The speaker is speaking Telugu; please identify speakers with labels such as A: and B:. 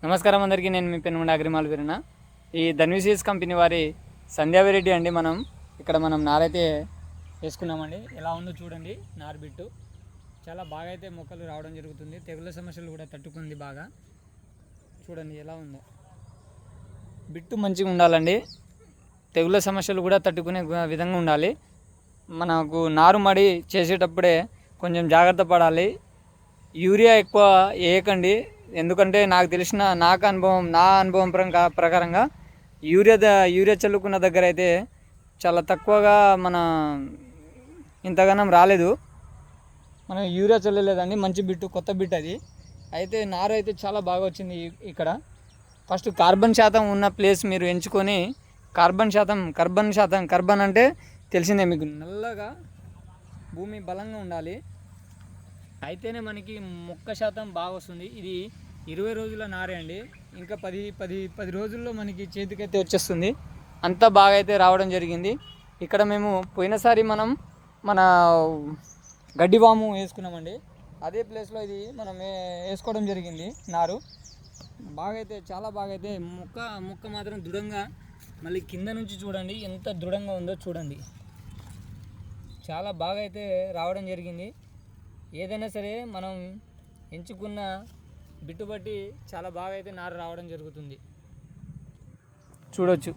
A: నమస్కారం అందరికీ. నేను మీ పెనుగొండ అగ్రిమాల్ వీరన్న. ఈ ధన్విసీడ్స్ కంపెనీ వారి సంధ్యా వెరైటీ అండి. ఇక్కడ మనం నారైతే వేసుకున్నామండి. ఎలా ఉందో చూడండి. నారు బిట్టు చాలా బాగా అయితే మొక్కలు రావడం జరుగుతుంది. తెగుళ్ళ సమస్యలు కూడా తట్టుకుంది బాగా. చూడండి ఎలా ఉందో. బిట్టు మంచిగా ఉండాలండి. తెగుళ్ళ సమస్యలు కూడా తట్టుకునే విధంగా ఉండాలి. మనకు నారు మడి చేసేటప్పుడే కొంచెం జాగ్రత్త పడాలి. యూరియా ఎక్కువ వేయకండి. ఎందుకంటే నా అనుభవం ప్రకారంగా యూరియా చల్లుకున్న దగ్గర అయితే చాలా తక్కువగా ఇంతగానం రాలేదు. మనం యూరియా చల్లలేదండి. మంచి బిట్టు, కొత్త బిట్ అది. అయితే నారు అయితే చాలా బాగా వచ్చింది. ఇక్కడ ఫస్ట్ కార్బన్ శాతం ఉన్న ప్లేస్ మీరు ఎంచుకొని కార్బన్ అంటే తెలిసిందే మీకు, నల్లగా భూమి బలంగా ఉండాలి. అయితేనే మనకి మొక్క శాతం బాగా వస్తుంది. ఇది 20 రోజుల నారే అండి. ఇంకా 10 రోజుల్లో మనకి చేతికైతే వచ్చేస్తుంది. అంతా బాగా అయితే రావడం జరిగింది. ఇక్కడ మేము పోయినసారి మన గడ్డివాము వేసుకున్నామండి. అదే ప్లేస్లో ఇది మనం వేసుకోవడం జరిగింది. నారు చాలా బాగా అయితే మొక్క మాత్రం దృఢంగా, మళ్ళీ కింద నుంచి చూడండి ఎంత దృఢంగా ఉందో చూడండి. చాలా బాగా అయితే రావడం జరిగింది. ఏదైనా సరే మనం ఎంచుకున్న బిట్టు బట్టి చాలా బాగా అయితే నారు రావడం జరుగుతుంది. చూడొచ్చు.